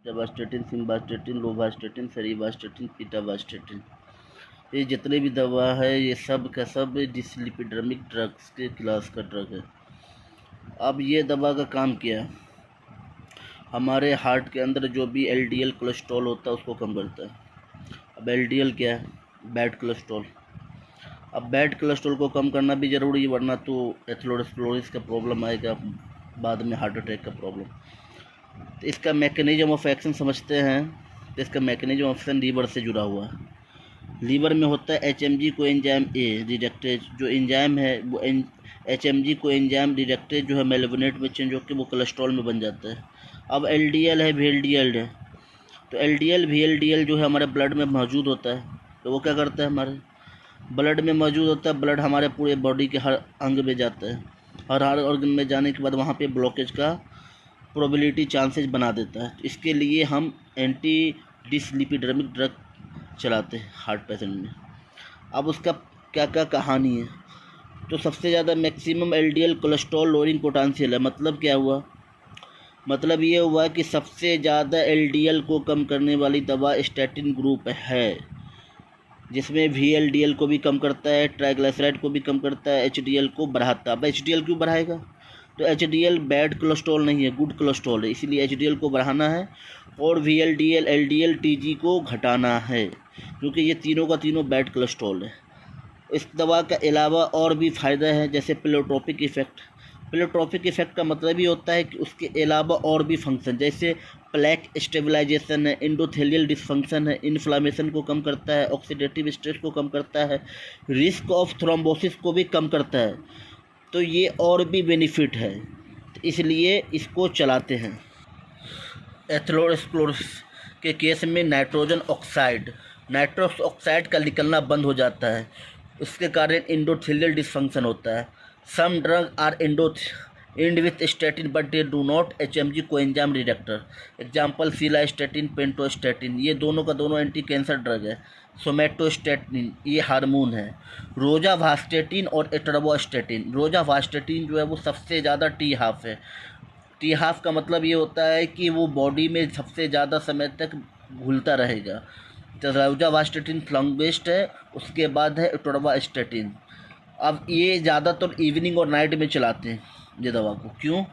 रोजावास्टेटिन, सिम्वास्टेटिन, lovastatin, सेरीवास्टेटिन, पिटावास्टेटिन, ये जितने भी दवा है ये सब का सब डिसलिपिडेमिक ड्रग्स के क्लास का ड्रग है। अब ये दवा का काम क्या है, हमारे हार्ट के अंदर जो भी एलडीएल कोलेस्ट्रॉल होता है उसको कम करता है। अब एलडीएल क्या है, बैड कोलेस्ट्रॉल। अब बैड कोलेस्ट्रॉल को कम करना भी ज़रूरी है, वरना तो एथेरोस्क्लेरोसिस का प्रॉब्लम आएगा, बाद में हार्ट अटैक का प्रॉब्लम। तो इसका मैकेनिज्म ऑफ एक्शन समझते हैं। तो इसका मैकेनिज्म ऑफ एक्शन लीवर से जुड़ा हुआ है। लीवर में होता है एचएमजी को एंजाइम ए रिडक्टेज, जो एंजाइम है वो एचएमजी को एंजाइम रिडक्टेज जो है मेलेविनेट में चेंज होकर वो कोलेस्ट्रॉल में बन जाता है। अब एलडीएल है, वीएलडीएल है, तो एलडीएल वीएलडीएल जो है हमारे ब्लड में मौजूद होता है। तो वो क्या करता है, हमारे ब्लड में मौजूद होता है, ब्लड हमारे पूरे बॉडी के हर अंग में जाता है, हर ऑर्गन में जाने के बाद वहाँ पे ब्लॉकेज का प्रोबेबिलिटी चांसेस बना देता है। इसके लिए हम एंटी डिसलिपिडेमिक ड्रग चलाते हैं हार्ट पेशेंट में। अब उसका क्या क्या कहानी है, तो सबसे ज़्यादा maximum LDL cholesterol lowering potential है। मतलब क्या हुआ, मतलब ये हुआ कि सबसे ज़्यादा एलडीएल को कम करने वाली दवा स्टैटिन ग्रुप है, जिसमें वीएलडीएल को भी कम करता है, ट्राइग्लिसराइड को भी कम करता है, एचडीएल को बढ़ाता है। अब एचडीएल क्यों बढ़ाएगा, तो एचडीएल बैड कोलेस्ट्रॉल नहीं है, गुड कोलेस्ट्रॉल है, इसीलिए एचडीएल को बढ़ाना है और वीएलडीएल एलडीएल टीजी को घटाना है, क्योंकि ये तीनों का तीनों बैड कोलेस्ट्रॉल है। इस दवा का अलावा और भी फ़ायदा है, जैसे प्लेटोट्रोपिक इफ़ेक्ट। प्लेटोट्रोपिक इफ़ेक्ट का मतलब ये होता है कि उसके अलावा और भी फंक्शन, जैसे प्लेक स्टेबलाइजेशन है, एंडोथेलियल डिसफंक्शन है, इन्फ्लामेशन को कम करता है, ऑक्सीडेटिव स्ट्रेस को कम करता है, रिस्क ऑफ थ्रोम्बोसिस को भी कम करता है। तो ये और भी बेनिफिट है, तो इसलिए इसको चलाते हैं। एथेरोस्क्लेरोसिस के केस में नाइट्रस ऑक्साइड का निकलना बंद हो जाता है, उसके कारण एंडोथेलियल डिसफंक्शन होता है। Some drug are end with statin but they do not HMG coenzyme reductase. Example cilastatin, pentostatin, ये दोनों का दोनों एंटी कैंसर ड्रग है। सोमेटोस्टैटिन ये हार्मोन है। रोजावास्टेटिन और एटरवास्टेटिन, रोजावास्टेटिन जो है वो सबसे ज़्यादा टी हाफ है। टी हाफ का मतलब ये होता है कि वो बॉडी में सबसे ज़्यादा समय तक घुलता रहेगा। तो रोजावास्टेटिन लॉन्गेस्ट है, उसके बाद है एटरवास्टेटिन। अब ये ज़्यादातर इवनिंग और नाइट में चलाते हैं ये दवा को, क्यों,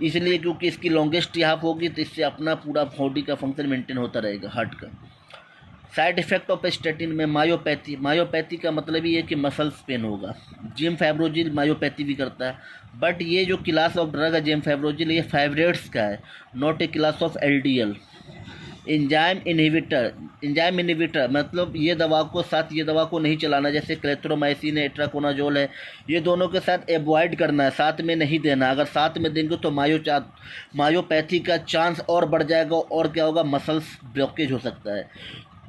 इसलिए क्योंकि इसकी लॉन्गेस्ट टी हाफ होगी, तो इससे अपना पूरा बॉडी का फंक्शन मेंटेन होता रहेगा हार्ट का। साइड इफ़ेक्ट ऑफ स्टेटिन में मायोपैथी, मायोपैथी का मतलब ये है कि मसल्स पेन होगा। जिम फैब्रोजिल मायोपैथी भी करता है, बट ये जो क्लास ऑफ ड्रग है जिम फैब्रोजिल ये फाइब्रेट्स का है, not a class of LDL. Enzyme inhibitor मतलब ये दवा को नहीं चलाना, जैसे क्लेथ्रोमाइसिन है, एट्राकोनाजोल है, ये दोनों के साथ एवॉइड करना है, साथ में नहीं देना। अगर साथ में देंगे तो मायोपैथी का चांस और बढ़ जाएगा, और क्या होगा, मसल्स ब्लॉकेज हो सकता है।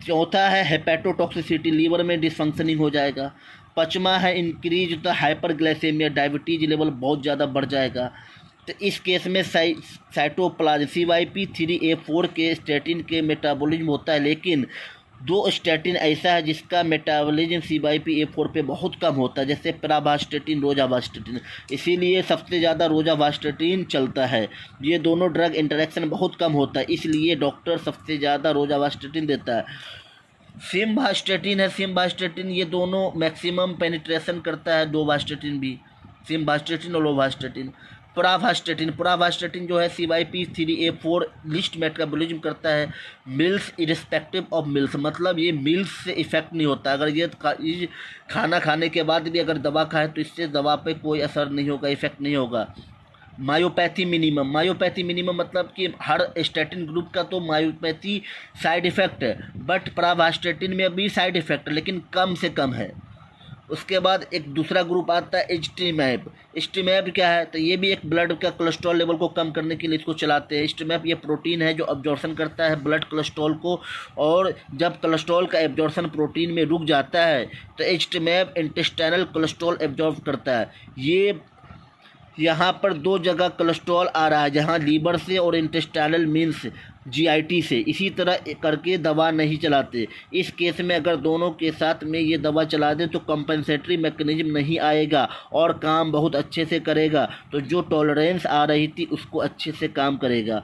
चौथा है हेपेटोटॉक्सिसिटी, लीवर में डिसफंक्शनिंग हो जाएगा। पाँचवा है increase the hyperglycaemia, diabetes level बहुत ज़्यादा बढ़ जाएगा। तो इस केस में साइटोप्लाज्म CYP3A4 के स्टैटिन के मेटाबॉलिज्म होता है, लेकिन दो स्टैटिन ऐसा है जिसका मेटाबॉलिज्म CYP4 पे बहुत कम होता है, जैसे प्रावास्टेटिन, रोजावास्टेटिन। इसीलिए सबसे ज़्यादा रोजावास्टेटिन चलता है। ये दोनों ड्रग इंटरेक्शन बहुत कम होता है, इसलिए डॉक्टर सबसे ज़्यादा रोजावास्टेटिन देता है। सिम्वास्टेटिन ये दोनों मैक्सिमम पेनिट्रेशन करता है, दो वास्टेटिन भी, सिम्वास्टेटिन और लोवास्टेटिन। प्रावास्टेटिन जो है CYP3A4 लिस्ट मेटाबॉलिज्म करता है, मिल्स इरिस्पेक्टिव ऑफ मिल्स, मतलब ये मिल्स से इफेक्ट नहीं होता। अगर ये खाना खाने के बाद भी अगर दवा खाए तो इससे दवा पे कोई असर नहीं होगा, इफेक्ट नहीं होगा। मायोपैथी मिनिमम मतलब कि हर स्टैटिन ग्रुप का तो मायोपैथी साइड इफ़ेक्ट है, बट प्रावास्टेटिन में भी साइड इफ़ेक्ट है, लेकिन कम से कम है। उसके बाद एक दूसरा ग्रुप आता है एस्टीमैब क्या है, तो ये भी एक ब्लड का कोलेस्ट्रॉल लेवल को कम करने के लिए इसको चलाते हैं। एस्टीमैब ये प्रोटीन है जो अब्जॉर्प्शन करता है ब्लड कोलेस्ट्रॉल को, और जब कोलेस्ट्रॉल का एब्जॉर्प्शन प्रोटीन में रुक जाता है तो एस्टीमैब इंटेस्टाइनल कोलेस्ट्रॉल एब्जॉर्ब करता है। ये यहाँ पर दो जगह कोलेस्ट्रॉल आ रहा है, जहाँ लीवर से और इंटेस्टाइनल मीन्स GIT से, इसी तरह करके दवा नहीं चलाते। इस केस में अगर दोनों के साथ में ये दवा चला दें तो कंपनसेटरी मैकेनिज्म नहीं आएगा और काम बहुत अच्छे से करेगा, तो जो टॉलरेंस आ रही थी उसको अच्छे से काम करेगा।